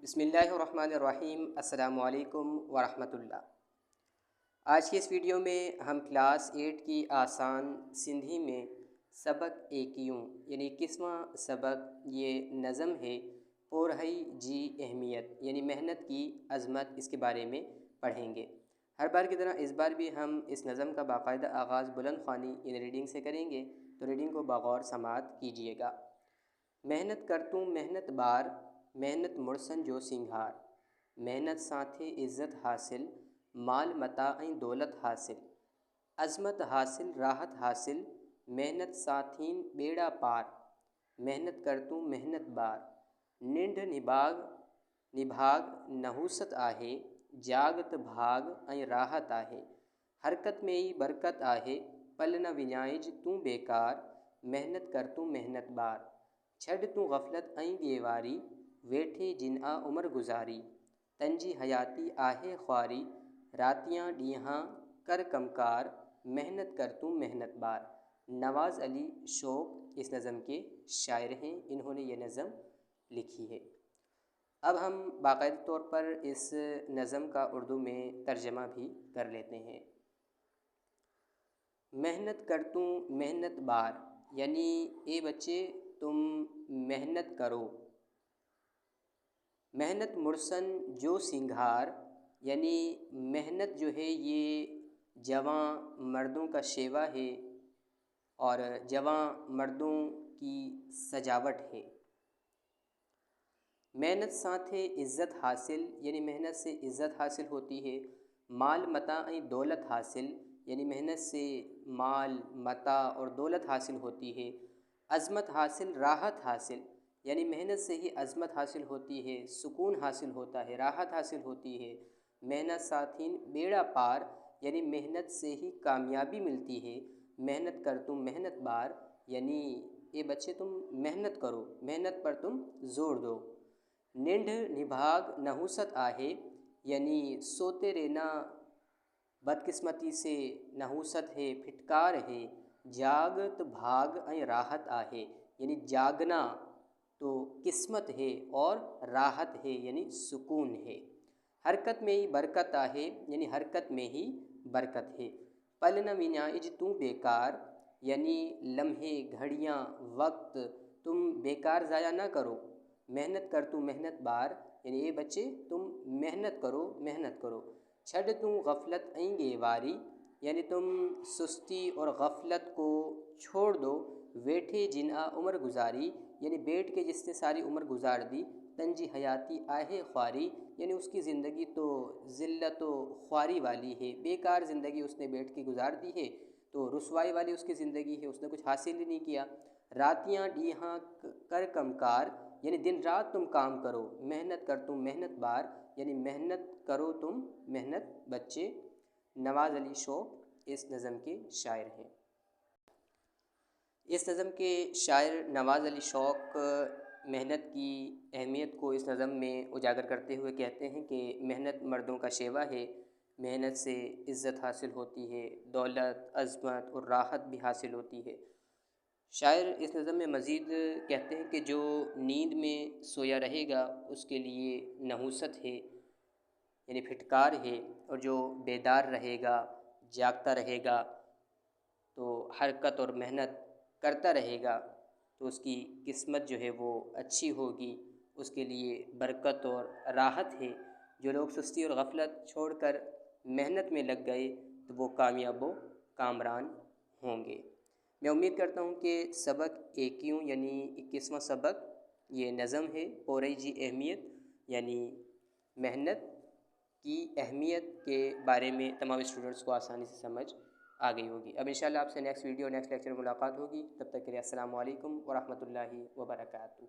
बिस्मिल्लाहिर्रहमानिर्रहीम। अस्सलामुअलैकुम वरहमतुल्लाह। आज की इस वीडियो में हम क्लास 8 की आसान सिंधी में सबक एकियूं यानी 21वां सबक, ये नज़म है पोरहई जी अहमियत यानी मेहनत की अज़मत, इसके बारे में पढ़ेंगे। हर बार की तरह इस बार भी हम इस नज़म का बाकायदा आगाज़ बुलंद ख़्वानी यानी रीडिंग से करेंगे, तो रीडिंग को बगौर समात कीजिएगा। मेहनत करतूँ मेहनत बार, मेहनत मुरसन जो सिंघार, मेहनत साथे इज़्ज़त हासिल, माल मता ऐं दौलत हासिल, अज़मत हासिल राहत हासिल, मेहनत साथीन बेड़ा पार, मेहनत करतूँ मेहनत बार, निंढ निभाग नहूसत आहे, जागत भाग ऐं राहत आहे, हरकत में ई बरकत आहे, पल न विञाइज तूं बेकार, मेहनत करतूँ मेहनत बार, छॾ तूं गफ़लत ऐं ॻेवारी, वेठे जिन आ उमर गुज़ारी, तंजी हयाती आहे ख्वारी, रातियाँ ॾींहां कर कमकार, मेहनत कर तूं मेहनत बार। नवाज़ अली शौक़ इस नज़म के शायर हैं, इन्होंने ये नज़म लिखी है। अब हम बाकायदा तौर पर इस नज़म का उर्दू में तर्जमा भी कर लेते हैं। मेहनत कर तूं मेहनत बार यानी ए बच्चे तुम मेहनत करो। मेहनत मुरसन जो सिंघार यानी मेहनत जो है ये जवां मर्दों का शेवा है और जवां मर्दों की सजावट है। मेहनत साथे इज़्ज़त हासिल यानी मेहनत से इज़्ज़त हासिल होती है। माल मता ऐं दौलत हासिल यानी मेहनत से माल मता और दौलत हासिल होती है। अज़मत हासिल राहत हासिल यानी मेहनत से ही अज़मत हासिल होती है, सुकून हासिल होता है, राहत हासिल होती है। मेहनत साथीन बेड़ा पार यानी मेहनत से ही कामयाबी मिलती है। मेहनत कर तुम मेहनत बार यानी ये बच्चे तुम मेहनत करो, मेहनत पर तुम ज़ोर दो। निंढ निभाग नहूसत आहे यानी सोते रहना बदकिस्मती से नहूसत है, फिटकार है। जागत भाग ऐं राहत आहे यानी जागना तो किस्मत है और राहत है यानी सुकून है। हरकत में ही बरकत आहे यानी हरकत में ही बरकत है। पल न विञाइज तू बेकार यानी लम्हे घड़ियाँ वक्त तुम बेकार ज़ाया ना करो। मेहनत कर तू मेहनत बार यानी ये बच्चे तुम मेहनत करो, मेहनत करो। छड़ तू गफ़लत ऐं ॻेवारी यानी तुम सुस्ती और गफ़लत को छोड़ दो। वेठे जिन आ उम्र गुजारी यानी बैठ के जिसने सारी उम्र गुजार दी। तंजी हयाती आहे ख्वारी यानी उसकी ज़िंदगी तो ज़िल्लत व ख्वारी वाली है, बेकार ज़िंदगी उसने बैठ के गुजार दी है, तो रुसवाई वाली उसकी ज़िंदगी है, उसने कुछ हासिल ही नहीं किया। रातियाँ ॾींहां कर कमकार यानी दिन रात तुम काम करो। मेहनत कर तुम मेहनत बार यानी मेहनत करो तुम मेहनत बच्चे। नवाज़ अली शौक़ इस नज़म के शायर हैं। इस नज़म के शायर नवाज़ अली शौक़ मेहनत की अहमियत को इस नज़म में उजागर करते हुए कहते हैं कि मेहनत मर्दों का शेवा है, मेहनत से इज़्ज़त हासिल होती है, दौलत अज़मत और राहत भी हासिल होती है। शायर इस नज़म में मज़ीद कहते हैं कि जो नींद में सोया रहेगा उसके लिए नहूसत है यानी फिटकार है, और जो बेदार रहेगा जागता रहेगा तो हरकत और मेहनत करता रहेगा तो उसकी किस्मत जो है वो अच्छी होगी, उसके लिए बरकत और राहत है। जो लोग सुस्ती और गफ़लत छोड़कर मेहनत में लग गए तो वो कामयाब व कामरान होंगे। मैं उम्मीद करता हूँ कि सबक एकियूं यानी 21वां सबक ये नज़म है पोरई जी अहमियत यानी मेहनत की अहमियत के बारे में तमाम स्टूडेंट्स को आसानी से समझ आ गई होगी। अब इंशाल्लाह आपसे नेक्स्ट वीडियो नेक्स्ट लेक्चर में मुलाकात होगी। तब तक के लिए अस्सलामु अलैकुम व रहमतुल्लाहि व बरकातुहू।